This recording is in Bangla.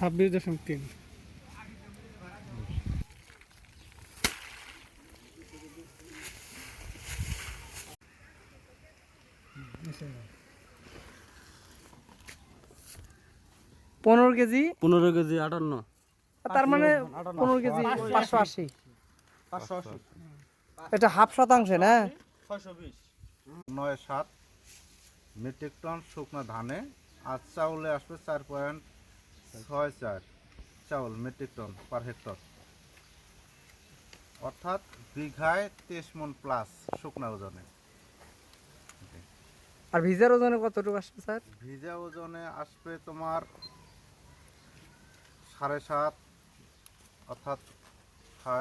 26.3। পনেরো কেজি 58। তার মানে 15 কেজি 580। এটা হাফ শতাংশে না? 9.7 মেট্রিক টন শুকনো ধানে আর চাউলে আসবে 4.64 চাউল মেট্রিক টন পার হেক্টর, অর্থাৎ বিঘায় 23 মন প্লাস শুকনো ওজনে। আর ভিজার ওজনে কতটুকু আসবে স্যার? ভিজা ওজনে আসবে তোমার 7.5, অর্থাৎ